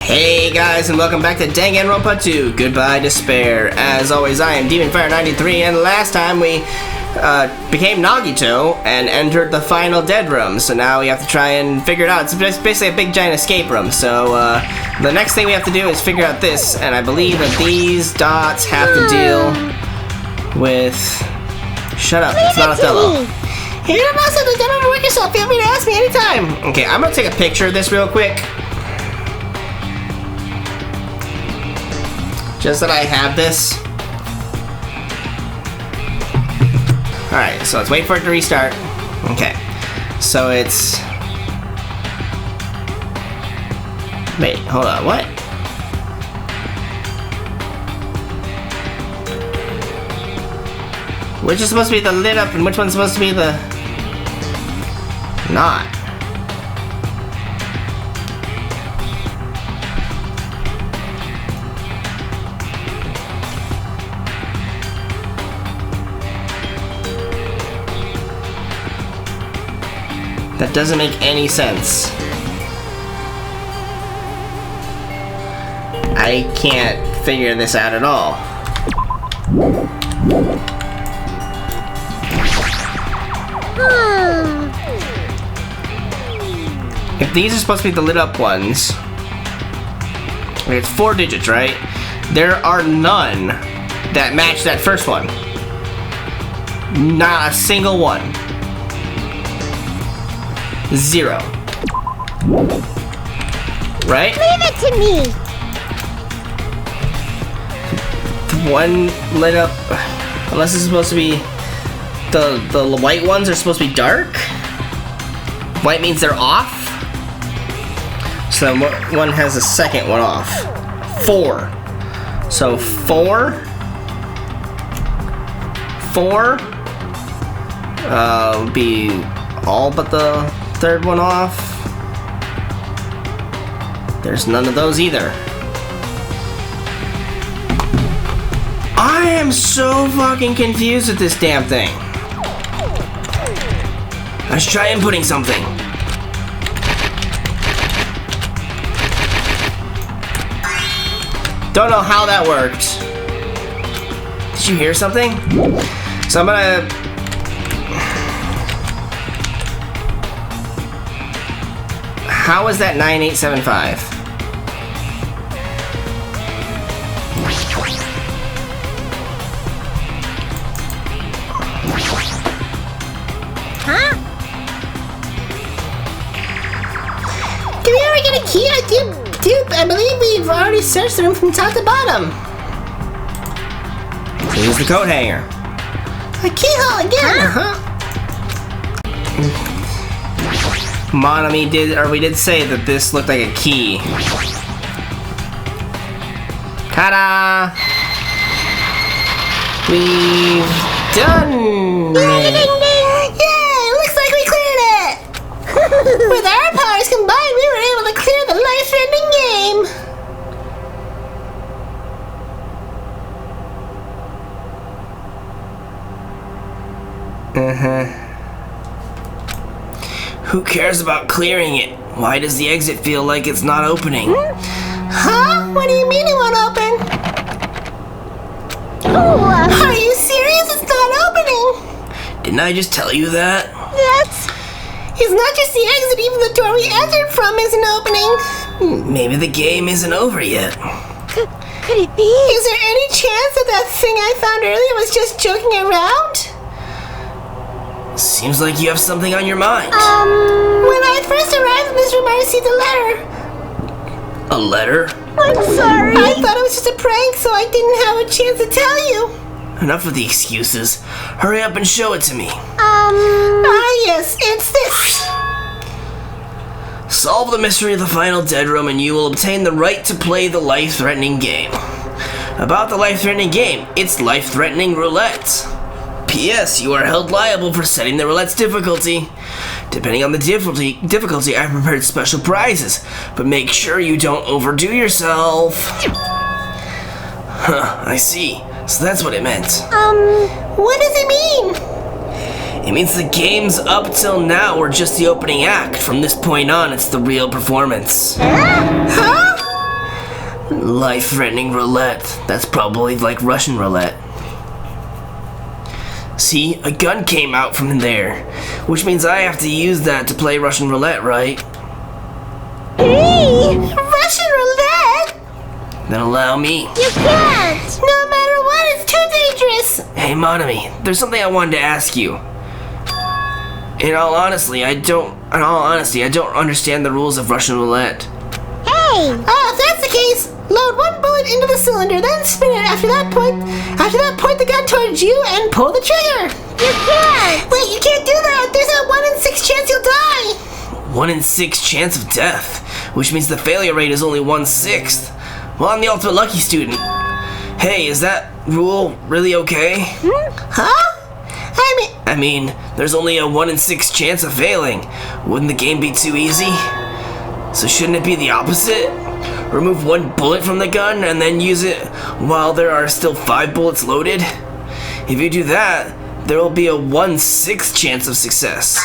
Hey guys, and welcome back to Danganronpa 2, Goodbye Despair. As always, I am DemonFire93, and last time we became Nagito and entered the final dead room. So now we have to try and figure it out. It's basically a big giant escape room. So the next thing we have to do is figure out this, and I believe that these dots have to deal with... Shut up, it's not Othello. You don't know something, don't overwork yourself. Feel free to ask me anytime. Okay, I'm gonna take a picture of this real quick. Just that I have this. Alright, so let's wait for it to restart. Okay. So it's... Wait, hold on, what? Which is supposed to be the lit up and which one's supposed to be the... not? That doesn't make any sense. I can't figure this out at all. If these are supposed to be the lit up ones, it's 4 digits, right? There are none that match that first one. Not a single one. 0. Right? Leave it to me! One lit up, unless it's supposed to be, the white ones are supposed to be dark? White means they're off? So one has a second one off. 4. So 4? 4? Would be all but the third one off. There's none of those either. I am so fucking confused with this damn thing. Let's try inputting something. Don't know how that worked. Did you hear something? So I'm gonna... How is that 9875? Huh? Did we ever get a key? Dude, I believe we've already searched the room from top to bottom. Here's the coat hanger. A keyhole again, huh? Monami we did say that this looked like a key. Ta-da! We've done it! Ding, ding. Yay! Looks like we cleared it! With our powers combined, we were able to clear the life-threatening game! Who cares about clearing it? Why does the exit feel like it's not opening? Huh? What do you mean it won't open? Are you serious? It's not opening! Didn't I just tell you that? It's not just the exit, even the door we entered from isn't opening. Maybe the game isn't over yet. Could it be? Is there any chance that thing I found earlier was just joking around? Seems like you have something on your mind. When I first arrived in this room, I received a letter. A letter? I'm sorry. I thought it was just a prank, so I didn't have a chance to tell you. Enough of the excuses. Hurry up and show it to me. Yes, it's this. Solve the mystery of the final dead room and you will obtain the right to play the life-threatening game. About the life-threatening game, it's life-threatening roulette. P.S. You are held liable for setting the roulette's difficulty. Depending on the difficulty, I've prepared special prizes, but make sure you don't overdo yourself. Huh, I see. So that's what it meant. What does it mean? It means the games up till now were just the opening act. From this point on, it's the real performance. Huh? Life-threatening roulette. That's probably like Russian roulette. See, a gun came out from there, which means I have to use that to play Russian roulette, right? Hey! Russian roulette? Then allow me. You can't! No matter what, it's too dangerous! Hey, Monami, there's something I wanted to ask you. In all honesty, I don't understand the rules of Russian roulette. Hey! If that's the case, load one bullet into the cylinder, then spin it. After that point, the gun towards you and pull the trigger. You can't! Wait, you can't do that! There's a 1 in 6 chance you'll die! 1 in 6 chance of death, which means the failure rate is only 1/6. Well, I'm the ultimate lucky student. Hey, is that rule really okay? Huh? I mean, there's only a 1 in 6 chance of failing. Wouldn't the game be too easy? So shouldn't it be the opposite? Remove 1 bullet from the gun and then use it while there are still 5 bullets loaded? If you do that, there will be a 1/6 chance of success.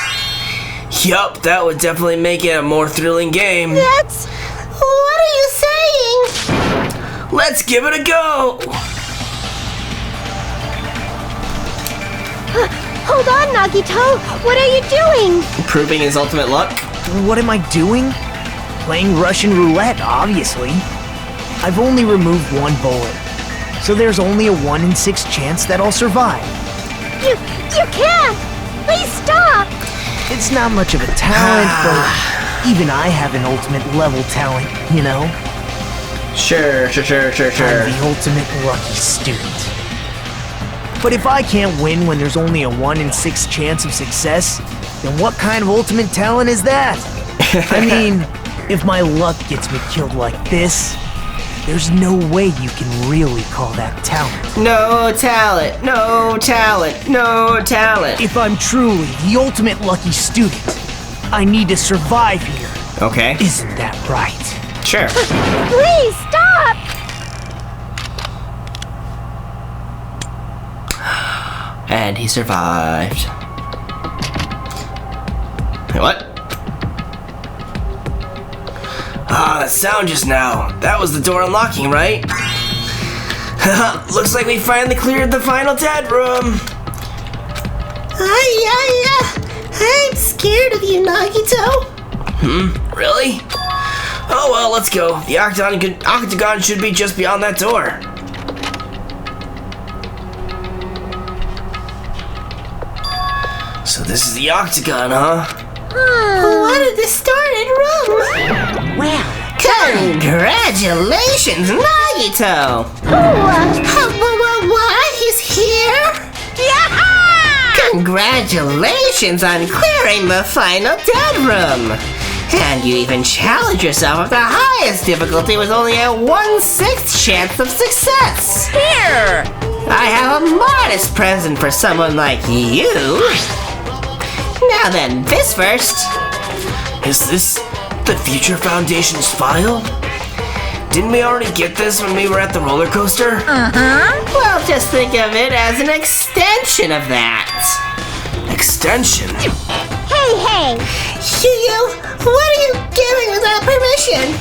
Yup, that would definitely make it a more thrilling game. What are you saying? Let's give it a go! Hold on, Nagito! What are you doing? Proving his ultimate luck? What am I doing? Playing Russian roulette, obviously. I've only removed 1 bullet, so there's only a 1 in 6 chance that I'll survive. You can't! Please stop! It's not much of a talent, but even I have an ultimate level talent, you know? Sure. I'm the ultimate lucky student. But if I can't win when there's only a 1 in 6 chance of success, then what kind of ultimate talent is that? I mean, if my luck gets me killed like this, there's no way you can really call that talent. No talent, no talent, no talent. If I'm truly the ultimate lucky student, I need to survive here. Okay. Isn't that right? Sure. Please stop! And he survived. Hey, what? Ah, that sound just now. That was the door unlocking, right? Looks like we finally cleared the final dead room. I'm scared of you, Nagito. Really? Oh well, let's go. The octagon should be just beyond that door. So this is the octagon, huh? What a distorted room! Well, Congratulations, Nagito! What? He's here? Yeah! Congratulations on clearing the final dead room! And you even challenged yourself with the highest difficulty with only a 1/6 chance of success! Here! I have a modest present for someone like you! Now then, this first. Is this the Future Foundation's file? Didn't we already get this when we were at the roller coaster? Well, just think of it as an extension of that. Extension? Hey! You, what are you giving without permission?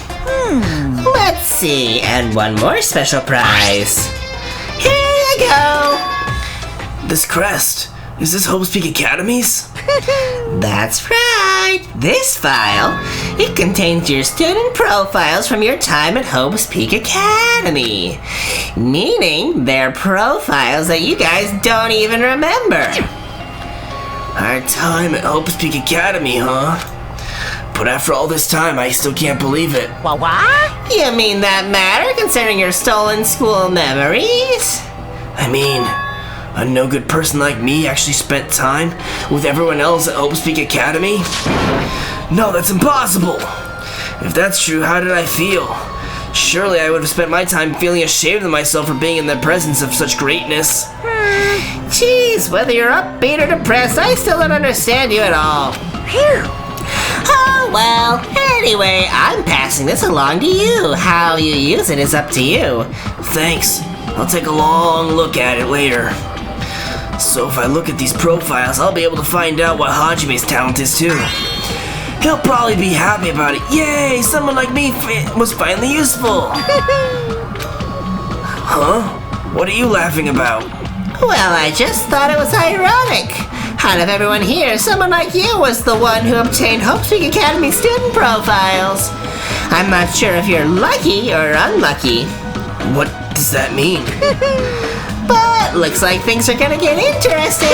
Let's see, and one more special prize. Here you go. This crest, is this Hope's Peak Academy's? That's right. This file, it contains your student profiles from your time at Hope's Peak Academy. Meaning they're profiles that you guys don't even remember. Our time at Hope's Peak Academy, huh? But after all this time, I still can't believe it. What? You mean that matter concerning your stolen school memories? I mean, a no-good person like me actually spent time with everyone else at Hope's Peak Academy? No, that's impossible! If that's true, how did I feel? Surely I would have spent my time feeling ashamed of myself for being in the presence of such greatness. Jeez, whether you're upbeat or depressed, I still don't understand you at all. Oh, well, anyway, I'm passing this along to you. How you use it is up to you. Thanks. I'll take a long look at it later. So if I look at these profiles, I'll be able to find out what Hajime's talent is too. He'll probably be happy about it. Yay, someone like me was finally useful. Huh? What are you laughing about? Well, I just thought it was ironic. Out of everyone here, someone like you was the one who obtained Hope Streak Academy student profiles. I'm not sure if you're lucky or unlucky. What does that mean? But looks like things are gonna get interesting.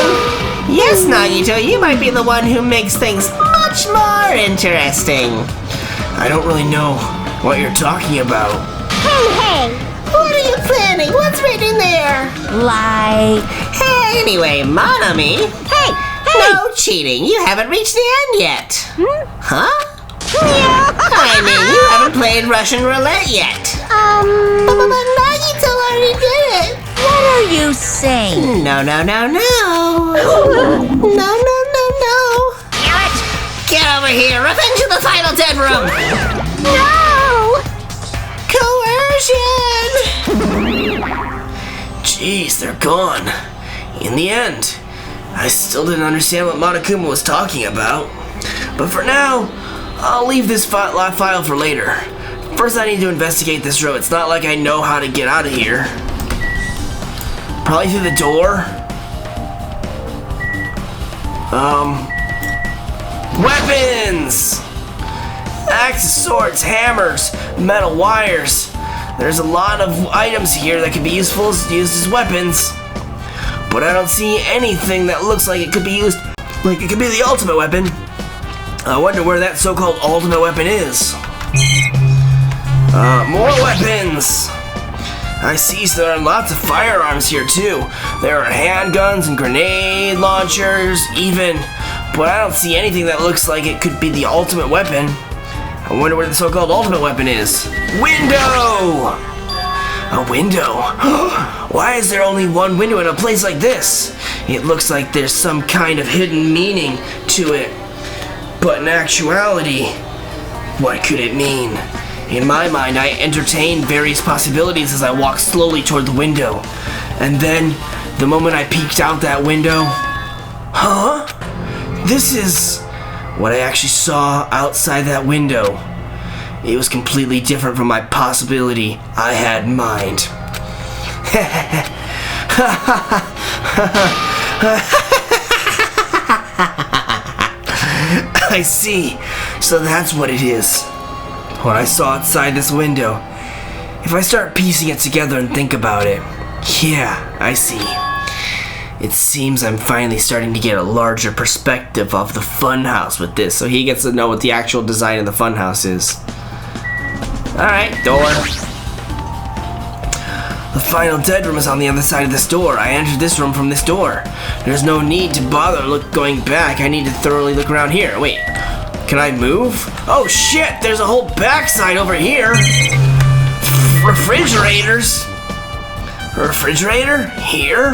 Yes, Nagito, you might be the one who makes things much more interesting. I don't really know what you're talking about. Hey! What are you planning? What's written in there? Like... Hey, anyway, Monami. Hey! No cheating. You haven't reached the end yet. Huh? I mean, you haven't played Russian roulette yet. But Nagito already did it. What are you saying? No. No. Get over here. Revenge of the final dead room. No! Coercion. Jeez, they're gone. In the end, I still didn't understand what Monokuma was talking about. But for now, I'll leave this file for later. First, I need to investigate this room. It's not like I know how to get out of here. Probably through the door. Weapons! Axes, swords, hammers, metal wires. There's a lot of items here that could be used as weapons. But I don't see anything that looks like it could be used, like it could be the ultimate weapon. I wonder where that so-called ultimate weapon is. More weapons! I see there are lots of firearms here too. There are handguns and grenade launchers even, but I don't see anything that looks like it could be the ultimate weapon. I wonder where the so-called ultimate weapon is. Window! A window? Why is there only one window in a place like this? It looks like there's some kind of hidden meaning to it. But in actuality, what could it mean? In my mind, I entertained various possibilities as I walked slowly toward the window. And then, the moment I peeked out that window... Huh? This is what I actually saw outside that window. It was completely different from my possibility I had in mind. I see. So that's what it is. What I saw outside this window. If I start piecing it together and think about it, yeah, I see. It seems I'm finally starting to get a larger perspective of the funhouse with this, so he gets to know what the actual design of the funhouse is. Alright, door. The final dead room is on the other side of this door. I entered this room from this door. There's no need to bother going back. I need to thoroughly look around here. Wait, can I move? Oh shit, there's a whole backside over here. Refrigerators. A refrigerator? Here?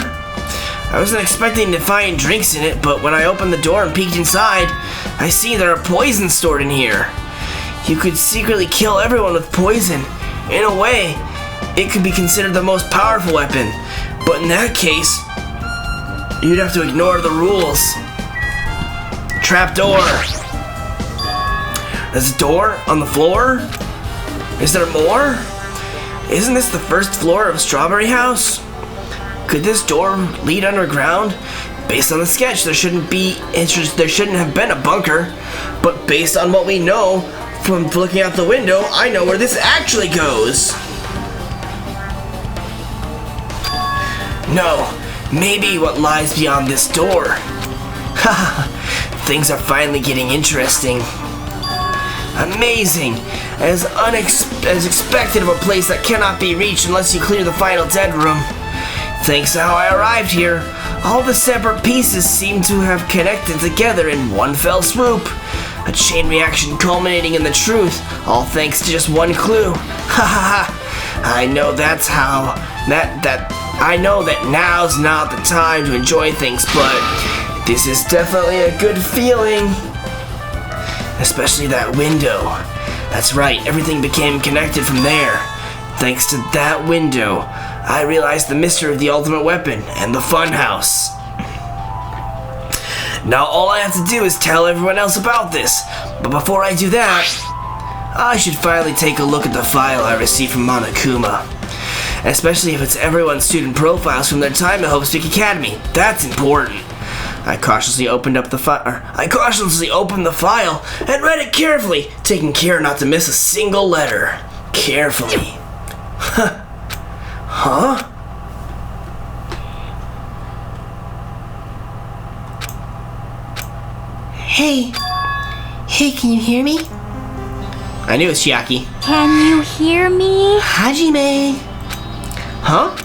I wasn't expecting to find drinks in it, but when I opened the door and peeked inside, I see there are poisons stored in here. You could secretly kill everyone with poison. In a way, it could be considered the most powerful weapon. But in that case, you'd have to ignore the rules. Trapdoor. There's a door on the floor? Is there more? Isn't this the first floor of Strawberry House? Could this door lead underground? Based on the sketch, there shouldn't have been a bunker. But based on what we know from looking out the window, I know where this actually goes. No, maybe what lies beyond this door. Haha, things are finally getting interesting. Amazing! As expected of a place that cannot be reached unless you clear the final dead room. Thanks to how I arrived here, all the separate pieces seem to have connected together in one fell swoop. A chain reaction culminating in the truth, all thanks to just one clue. Ha ha ha! I know that's how. I know that now's not the time to enjoy things, but this is definitely a good feeling. Especially that window. That's right, everything became connected from there. Thanks to that window, I realized the mystery of the ultimate weapon and the funhouse. Now all I have to do is tell everyone else about this. But before I do that, I should finally take a look at the file I received from Monokuma. Especially if it's everyone's student profiles from their time at Hope Speak Academy. That's important. I cautiously opened the file and read it carefully, taking care not to miss a single letter. Carefully. Huh? Hey, can you hear me? I knew it was Chiaki. Can you hear me? Hajime. Huh?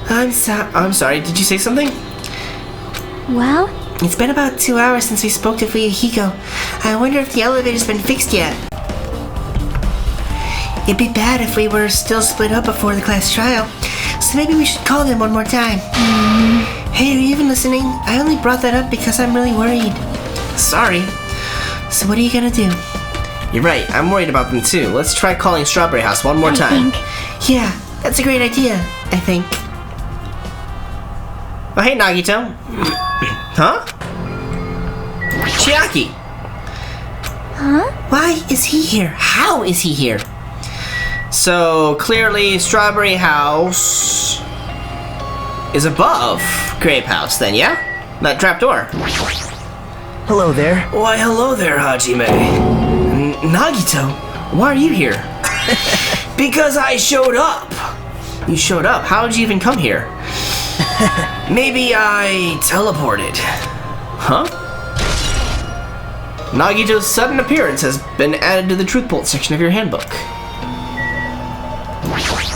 I'm sorry, did you say something? Well, It's been about 2 hours since we spoke to Fuyuhiko. I wonder if the elevator's been fixed yet. It'd be bad if we were still split up before the class trial, so maybe we should call them one more time. Hey, are you even listening? I only brought that up because I'm really worried. Sorry. So what are you gonna do? You're right, I'm worried about them too. Let's try calling Strawberry House one more time. Yeah, that's a great idea, I think. Oh, hey, Nagito. Huh? Chiaki! Why is he here? How is he here? So, clearly, Strawberry House is above Grape House, then, yeah? That trapdoor. Hello there. Why, hello there, Hajime. Nagito, why are you here? Because I showed up. You showed up? How did you even come here? Maybe I teleported. Huh? Nagito's sudden appearance has been added to the Truth Bolt section of your handbook.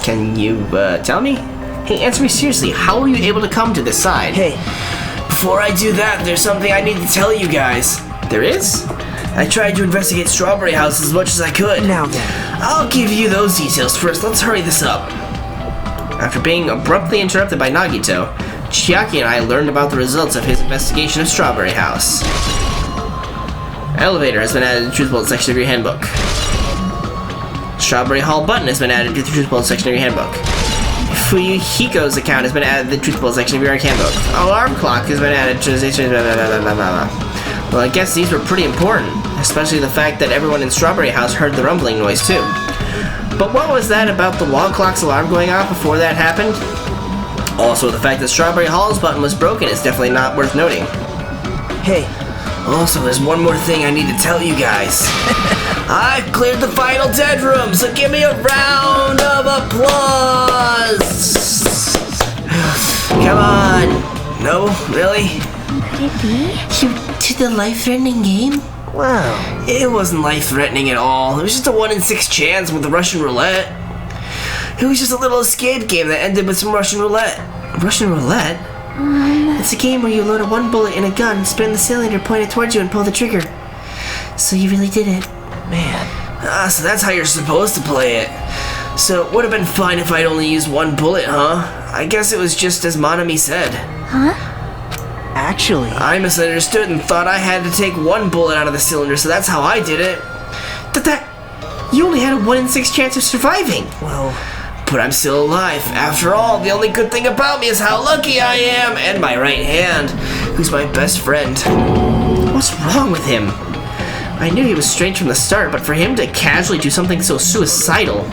Can you, tell me? Hey, answer me seriously. How were you able to come to this side? Hey, Before I do that, there's something I need to tell you guys. There is? I tried to investigate Strawberry House as much as I could. now then. I'll give you those details first. Let's hurry this up. After being abruptly interrupted by Nagito, Chiaki and I learned about the results of his investigation of Strawberry House. Elevator has been added to the Truth Bolt section of your handbook. Strawberry Hall button has been added to the Truth Bolt section of your handbook. Fuyuhiko's account has been added to the Truth Bolt section of your handbook. Alarm clock has been added to the... Well, I guess these were pretty important, especially the fact that everyone in Strawberry House heard the rumbling noise too. But what was that about the wall clock's alarm going off before that happened? Also, the fact that Strawberry Hall's button was broken is definitely not worth noting. Hey, Also, there's one more thing I need to tell you guys. I've cleared the final dead room, so give me a round of applause! Come on! No? Really? Could it be? You did the life-threatening game? wow. It wasn't life-threatening at all. It was just a 1 in 6 chance with the Russian roulette. It was just a little escape game that ended with some Russian roulette. Russian roulette? It's a game where you load one bullet in a gun, spin the cylinder, point it towards you, and pull the trigger. So you really did it. Man, So that's how you're supposed to play it. So it would have been fine if I'd only used one bullet, huh? I guess it was just as Monami said. actually, I misunderstood and thought I had to take one bullet out of the cylinder, so that's how I did it. You only had a 1 in 6 chance of surviving. well, But I'm still alive. After all, the only good thing about me is how lucky I am, and my right hand, who's my best friend. What's wrong with him? I knew he was strange from the start, but for him to casually do something so suicidal,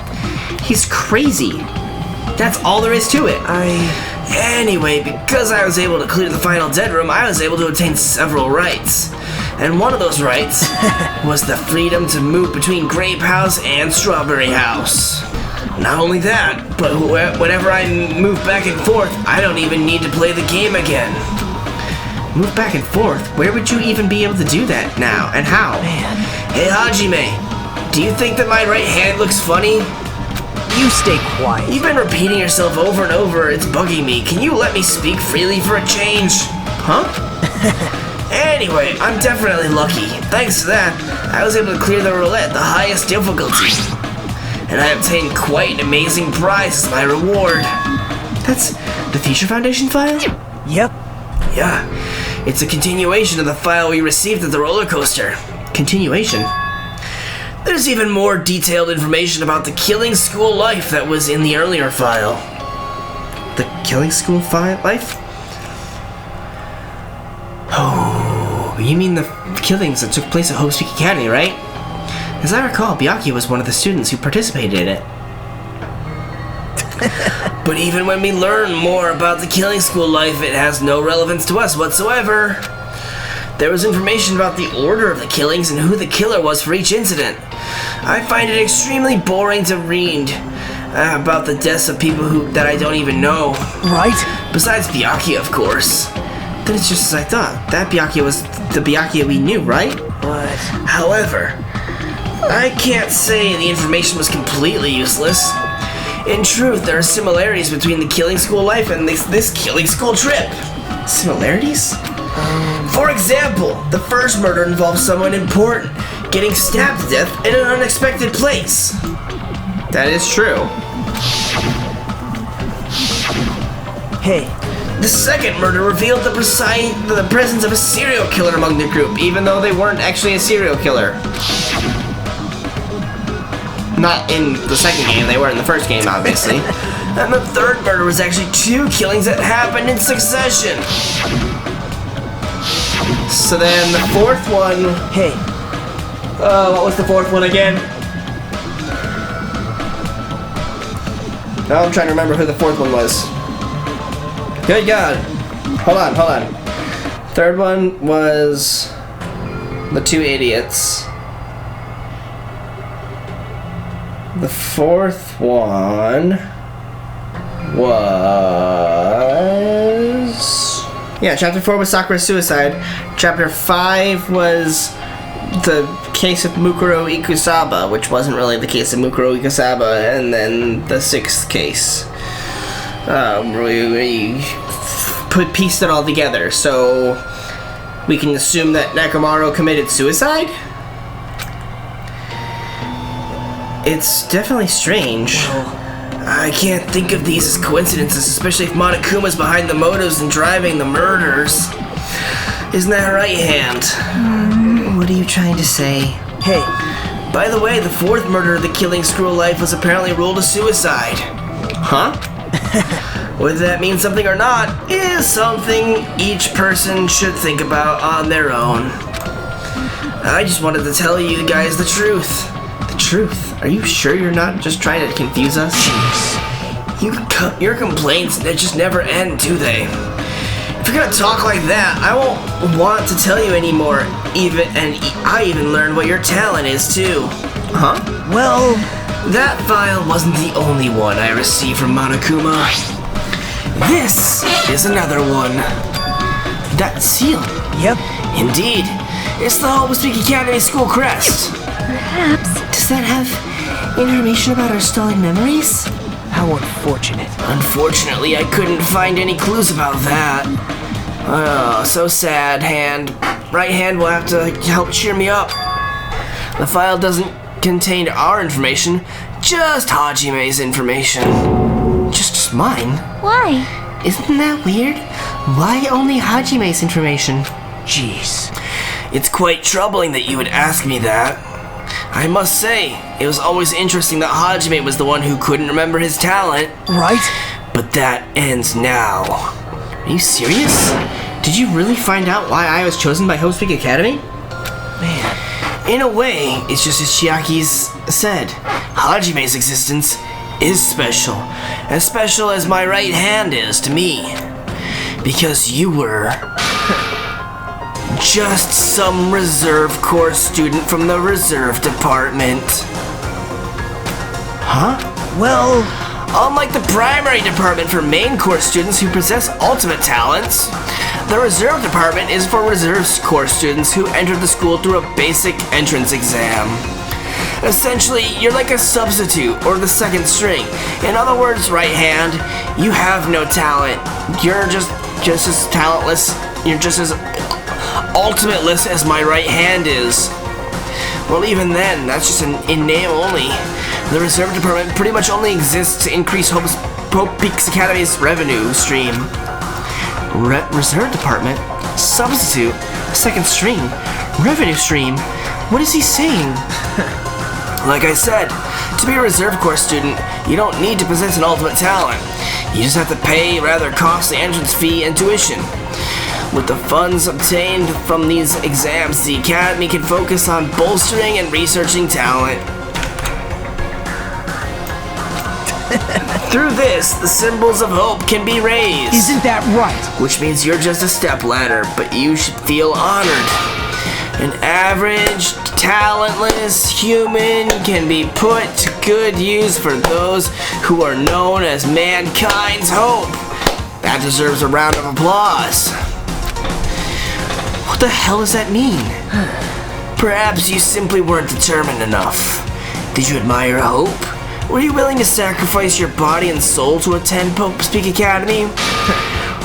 he's crazy. That's all there is to it. Anyway, because I was able to clear the final dead room, I was able to obtain several rights. And one of those rights was the freedom to move between Grape House and Strawberry House. Not only that, but whenever I move back and forth, I don't even need to play the game again. Move back and forth? Where would you even be able to do that now, and how? man, Hey Hajime, do you think that my right hand looks funny? you stay quiet. You've been repeating yourself over and over, it's bugging me. Can you let me speak freely for a change? Huh? Anyway, I'm definitely lucky. Thanks to that, I was able to clear the roulette, the highest difficulty. And I obtained quite an amazing prize as my reward. That's the Future Foundation file? Yep. Yeah, it's a continuation of the file we received at the roller coaster. Continuation? There's even more detailed information about the Killing School life that was in the earlier file. The Killing School life? Oh. You mean the killings that took place at Hope's Peak Academy, right? As I recall, Byakuya was one of the students who participated in it. But even when we learn more about the killing school life, it has no relevance to us whatsoever. There was information about the order of the killings and who the killer was for each incident. I find it extremely boring to read about the deaths of people that I don't even know. Right? Besides Byakuya, of course. Then it's just as I thought. That Byakuya was the Byakuya we knew, right? But... However, I can't say the information was completely useless. In truth, there are similarities between the killing school life and this killing school trip. Similarities? For example, the first murder involved someone important getting stabbed to death in an unexpected place. That is true. Hey, The second murder revealed the presence of a serial killer among the group, even though they weren't actually a serial killer. Not in the second game, they were in the first game, obviously. And the third murder was actually 2 killings that happened in succession. So then the fourth one... hey, what was the fourth one again? Now I'm trying to remember who the fourth one was. Good God. Hold on. Third one was the 2 idiots. The fourth one was... Yeah, chapter 4 was Sakura's suicide. Chapter 5 was the case of Mukuro Ikusaba, which wasn't really the case of Mukuro Ikusaba, and then the 6th case. We pieced it all together, so we can assume that Nekomaru committed suicide? It's definitely strange. I can't think of these as coincidences, especially if Monokuma's behind the motives and driving the murders. Isn't that right, Hand? What are you trying to say? hey, By the way, the 4th murder of the killing school life was apparently ruled a suicide. Huh? Whether that means something or not is something each person should think about on their own. I just wanted to tell you guys the truth. The truth? Are you sure you're not just trying to confuse us? Your complaints, they just never end, do they? If you're gonna talk like that, I won't want to tell you anymore. I even learned what your talent is too. Huh? well, That file wasn't the only one I received from Monokuma. This is another one. That seal. yep, Indeed. It's the Hope Peak Academy school crest. Perhaps. Does that have information about our stolen memories? how unfortunate. Unfortunately, I couldn't find any clues about that. Oh, so sad, Hand. Right Hand will have to help cheer me up. The file doesn't contain our information, just Hajime's information. Just mine? Why? Isn't that weird? Why only Hajime's information? Jeez. It's quite troubling that you would ask me that. I must say, it was always interesting that Hajime was the one who couldn't remember his talent. Right? But that ends now. Are you serious? Did you really find out why I was chosen by Hope's Peak Academy? Man, In a way, it's just as Chiaki's said. Hajime's existence is special. As special as my right hand is to me. Because you were... just some reserve corps student from the reserve department. Huh? well, Unlike the primary department for main corps students who possess ultimate talents, the reserve department is for reserve corps students who enter the school through a basic entrance exam. Essentially, you're like a substitute or the second string. In other words, right hand, you have no talent. You're just as talentless. You're just as ultimately as my right hand is. Well, even then, that's just in name only. The reserve department pretty much only exists to increase Hope Peak Academy's revenue stream. Reserve department? Substitute? Second string? Revenue stream? What is he saying? Like I said, to be a reserve corps student, you don't need to possess an ultimate talent. You just have to pay a rather costly entrance fee and tuition. With the funds obtained from these exams, the Academy can focus on bolstering and researching talent. Through this, the symbols of hope can be raised. Isn't that right? Which means you're just a stepladder, but you should feel honored. An average, talentless human can be put to good use for those who are known as mankind's hope. That deserves a round of applause. What the hell does that mean? Perhaps you simply weren't determined enough. Did you admire hope? Were you willing to sacrifice your body and soul to attend Hope Speak Academy?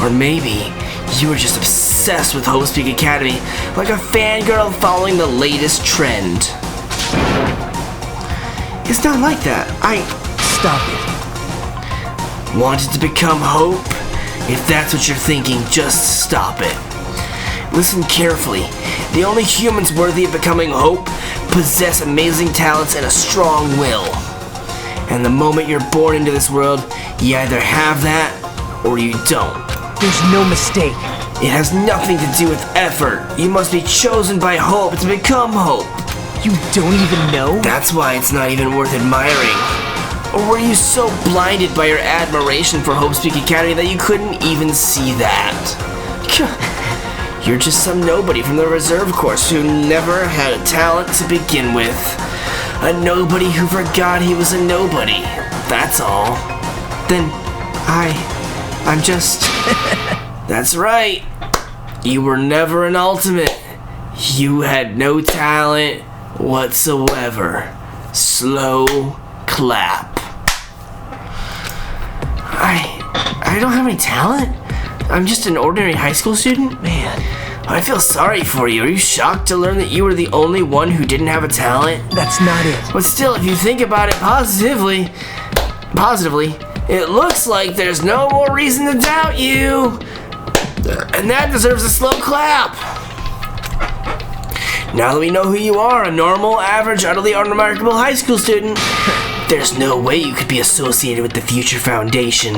Or maybe you were just obsessed with Hope Speak Academy, like a fangirl following the latest trend. It's not like that. Stop it. Wanted to become Hope? If that's what you're thinking, just stop it. Listen carefully. The only humans worthy of becoming Hope possess amazing talents and a strong will. And the moment you're born into this world, you either have that or you don't. There's no mistake. It has nothing to do with effort. You must be chosen by Hope to become Hope. You don't even know? That's why it's not even worth admiring. Or were you so blinded by your admiration for Hope Speak Academy that you couldn't even see that? You're just some nobody from the reserve course who never had a talent to begin with. A nobody who forgot he was a nobody. That's all. Then I'm just... That's right. You were never an ultimate. You had no talent whatsoever. Slow clap. I don't have any talent. I'm just an ordinary high school student. Man, I feel sorry for you. Are you shocked to learn that you were the only one who didn't have a talent? that's not it. But still, if you think about it positively, it looks like there's no more reason to doubt you. And that deserves a slow clap. Now that we know who you are, a normal, average, utterly unremarkable high school student, there's no way you could be associated with the Future Foundation.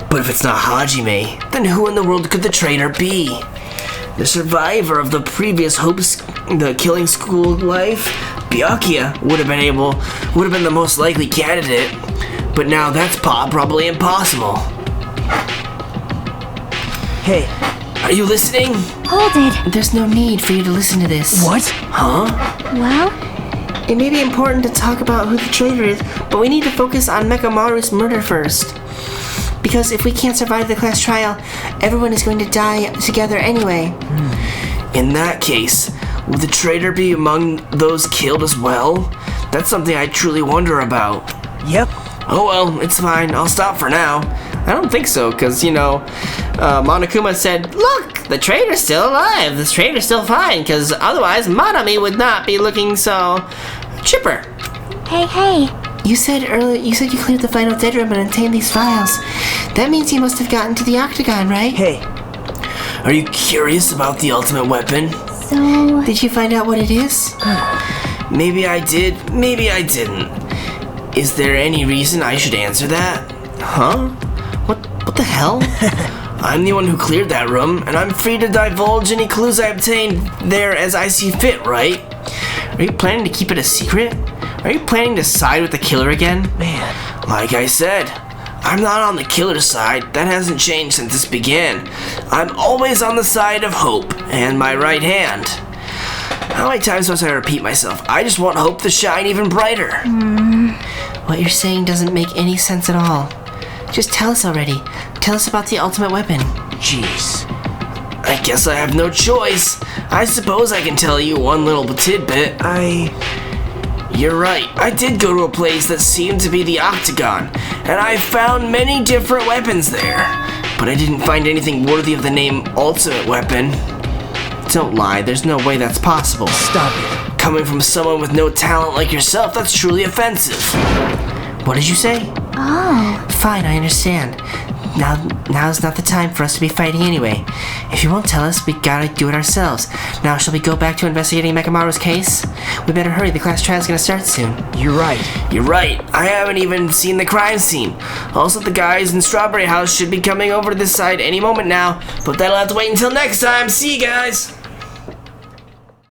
But if it's not Hajime, then who in the world could the traitor be? The survivor of the previous the killing school life, Byakuya would have been the most likely candidate. But now that's probably impossible. Hey, are you listening? Hold it. There's no need for you to listen to this. what? Huh? Well, It may be important to talk about who the traitor is, but we need to focus on Mekamaru's murder first. Because if we can't survive the class trial, everyone is going to die together anyway. In that case, would the traitor be among those killed as well? That's something I truly wonder about. Yep. Oh well, it's fine. I'll stop for now. I don't think so, because, Monokuma said, "Look, the traitor's still alive. The traitor's still fine, because otherwise Manami would not be looking so chipper." hey. You said you cleared the final dead room and obtained these files. That means you must have gotten to the octagon, right? Hey, Are you curious about the ultimate weapon? So, Did you find out what it is? Maybe I did, maybe I didn't. Is there any reason I should answer that? Huh? What the hell? I'm the one who cleared that room, and I'm free to divulge any clues I obtained there as I see fit, right? Are you planning to keep it a secret? Are you planning to side with the killer again? man. Like I said, I'm not on the killer's side. That hasn't changed since this began. I'm always on the side of hope and my right hand. How many times must I repeat myself? I just want hope to shine even brighter. What you're saying doesn't make any sense at all. Just tell us already. Tell us about the ultimate weapon. Jeez. I guess I have no choice. I suppose I can tell you one little tidbit. You're right. I did go to a place that seemed to be the octagon, and I found many different weapons there. But I didn't find anything worthy of the name ultimate weapon. Don't lie, there's no way that's possible. Stop it. Coming from someone with no talent like yourself, that's truly offensive. What did you say? oh, Fine, I understand. Now's not the time for us to be fighting anyway. If you won't tell us, we gotta do it ourselves. Now, shall we go back to investigating Mekamaru's case? We better hurry, the class trial's gonna start soon. You're right. You're right. I haven't even seen the crime scene. Also, the guys in Strawberry House should be coming over to this side any moment now, but that'll have to wait until next time. See you guys!